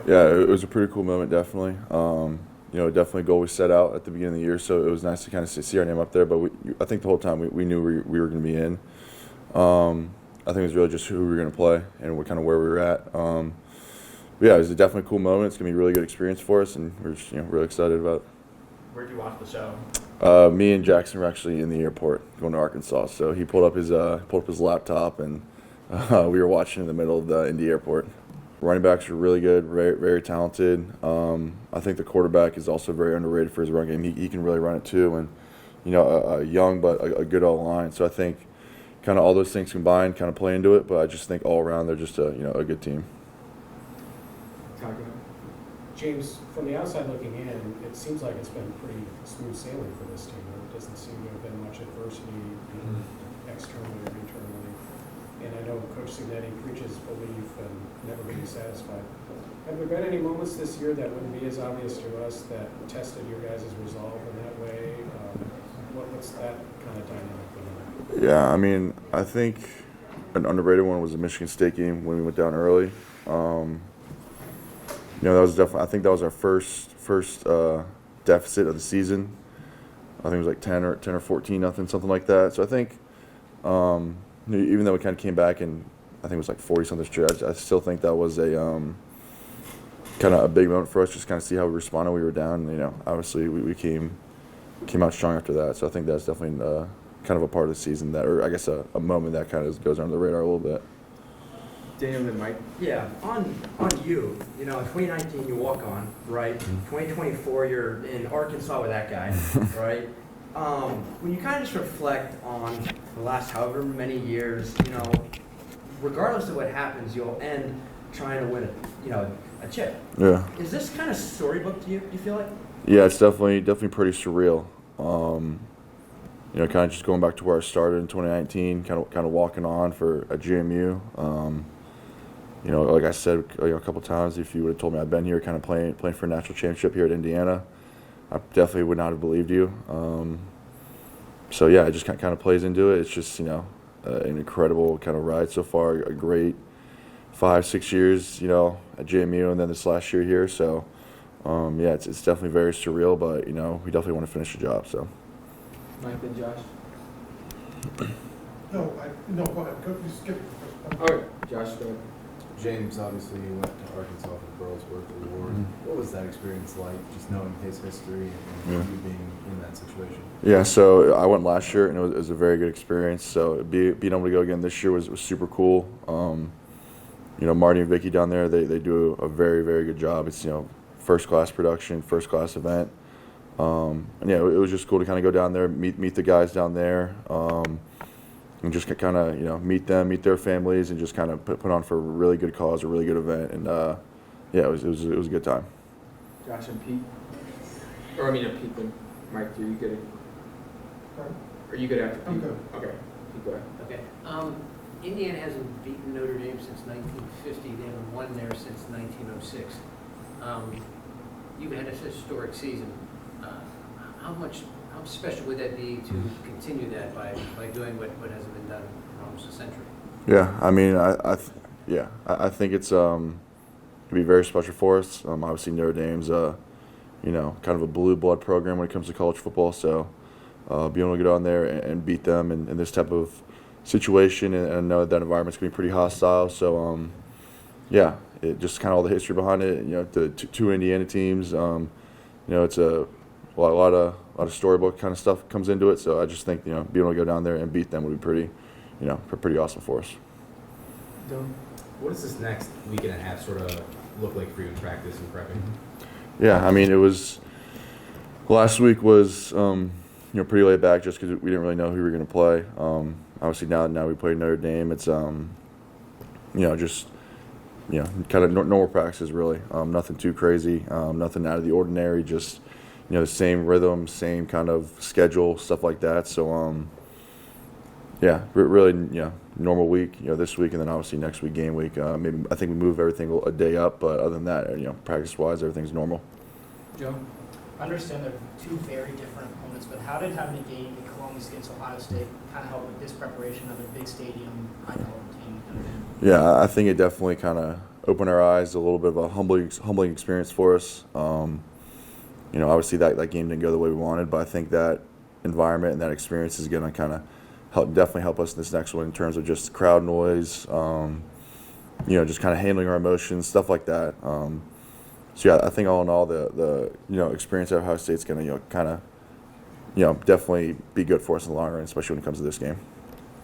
Yeah, it was a pretty cool moment, definitely. Definitely a goal we set out at the beginning of the year, so it was nice to kind of see our name up there. But I think the whole time we knew we were going to be in. I think it was really just who we were going to play and what kind of where we were at. But yeah, it was a definitely cool moment. It's going to be a really good experience for us, and we're just really excited about it. Where'd you watch the show? Me and Jackson were actually in the airport going to Arkansas, so he pulled up his laptop, and we were watching in the middle of the Indy airport. Running backs are really good, very, very talented. I think the quarterback is also very underrated for his run game. He can really run it too, and a young but a good O-line. So I think kind of all those things combined kind of play into it. But I just think all around they're just a good team. James, from the outside looking in, it seems like it's been pretty smooth sailing for this team. There doesn't seem to have been much adversity externally or internally. And I know Coach Signetti preaches belief and never being satisfied. Have there been any moments this year that wouldn't be as obvious to us that tested your guys' resolve in that way? What's that kind of dynamic been like? Yeah, I mean, I think an underrated one was the Michigan State game when we went down early. That was definitely. I think that was our first deficit of the season. I think it was like 10 or 14 nothing, something like that. So I think, even though we kind of came back and I think it was like 40 something straight, I still think that was a kind of a big moment for us. Just kind of see how we responded. We were down. Obviously we came out strong after that. So I think that's definitely kind of a part of the season that, or I guess a moment that kind of goes under the radar a little bit. Daniel and Mike. Yeah, on you. In 2019 you walk on, right? 2024 you're in Arkansas with that guy, right? When you kind of just reflect on the last however many years, regardless of what happens, you'll end trying to win a chip. Yeah. Is this kind of storybook to you? You feel like? Yeah, it's definitely pretty surreal. Kind of just going back to where I started in 2019, kind of walking on for a GMU. Like I said a couple times, if you would have told me I'd been here kind of playing for a national championship here at Indiana, I definitely would not have believed you. So yeah, it just kind of plays into it. It's just an incredible kind of ride so far, a great 5-6 years at JMU, and then this last year here. So it's definitely very surreal, but we definitely want to finish the job. So. Mike and Josh. No, go ahead. You skip it. All right, Josh, go ahead. James, obviously you went to Arkansas for the Burlsworth Award. Mm-hmm. What was that experience like, just knowing his history and you being in that situation? Yeah, so I went last year, and it was a very good experience. So being able to go again this year was super cool. Marty and Vicky down there, they do a very, very good job. It's, first-class production, first-class event. It was just cool to kind of go down there, meet the guys down there, and just kind of meet them, meet their families, and just kind of put on for a really good cause, a really good event, and it was a good time. Josh and Pete. Or Pete and Mike. Are you good? Are you good after Pete? I'm good. Okay. Pete, go ahead. Okay. Indiana hasn't beaten Notre Dame since 1950. They haven't won there since 1906. You've had a historic season. How special would that be to continue that by doing what hasn't been done in almost a century? Yeah, I mean, I think it's could be very special for us. Obviously, Notre Dame's kind of a blue blood program when it comes to college football. So being able to get on there and beat them in this type of situation, and I know that environment's gonna be pretty hostile. So it just kind of all the history behind it. The two Indiana teams. It's a lot of storybook kind of stuff comes into it. So I just think being able to go down there and beat them would be pretty awesome for us. What does this next week and a half sort of look like for you in practice and prepping? Yeah, I mean, it was last week was pretty laid back just because we didn't really know who we were going to play. Obviously now we play Notre Dame. It's kind of normal practices really. Nothing too crazy. Nothing out of the ordinary. Just the same rhythm, same kind of schedule, stuff like that. So really normal week. This week, and then obviously next week game week. Maybe I think we move everything a day up, but other than that, practice wise, everything's normal. Joe. I understand they're two very different opponents, but how did having a game in Columbus against Ohio State kind of help with this preparation of a big stadium, high-caliber team? Yeah, I think it definitely kind of opened our eyes, a little bit of a humbling experience for us. Obviously that game didn't go the way we wanted, but I think that environment and that experience is going to kind of definitely help us in this next one in terms of just crowd noise, just kind of handling our emotions, stuff like that. So yeah, I think all in all, the experience at Ohio State's going to kind of definitely be good for us in the long run, especially when it comes to this game.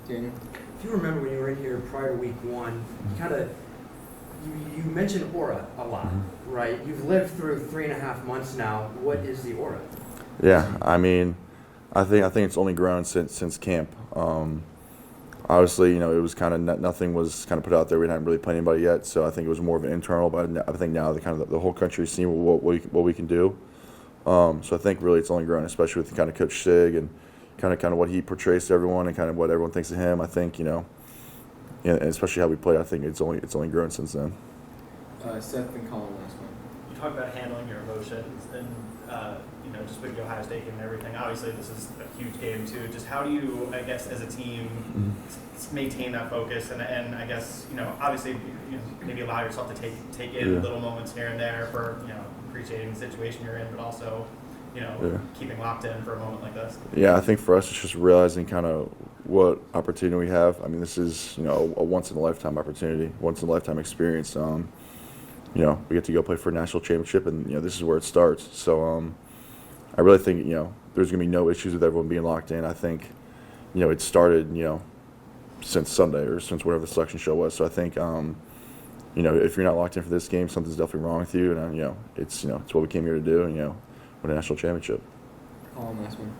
Daniel? If you remember when you were in here prior to week one, you mentioned aura a lot, right? You've lived through 3.5 months now. What is the aura? Yeah, I mean, I think it's only grown since camp. Obviously, it was kind of nothing was kind of put out there. We hadn't really played anybody yet, so I think it was more of an internal. But I think now the whole country's seen what we can do. So I think really it's only grown, especially with kind of Coach Sig and kind of what he portrays to everyone and kind of what everyone thinks of him. I think and especially how we play. I think it's only grown since then. Seth and Colin, last one. You talk about handling your emotions and just with the Ohio State game and everything. Obviously, this is a huge game too. Just how do you, I guess, as a team, maintain that focus and I guess obviously maybe allow yourself to take in little moments here and there for appreciating the situation you're in, but also keeping locked in for a moment like this. Yeah, I think for us it's just realizing kind of what opportunity we have. I mean, this is a once in a lifetime opportunity, once in a lifetime experience. We get to go play for a national championship, and this is where it starts. So I really think there's going to be no issues with everyone being locked in. I think it started since Sunday or since whatever the selection show was. So I think if you're not locked in for this game, something's definitely wrong with you, and it's what we came here to do, and win a national championship. Colin, last one.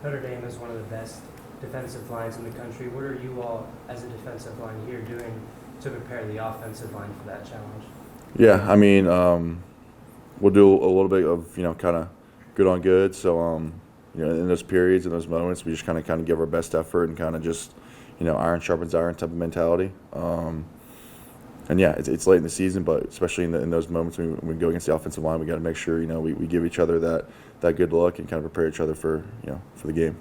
Notre Dame is one of the best defensive lines in the country. What are you all, as a defensive line here, doing to prepare the offensive line for that challenge? Yeah, I mean, we'll do a little bit of kind of good on good. So in those periods, in those moments, we just kind of give our best effort and kind of just iron sharpens iron type of mentality. And yeah, it's late in the season, but especially in those moments when we go against the offensive line, we got to make sure we give each other that good look and kind of prepare each other for for the game.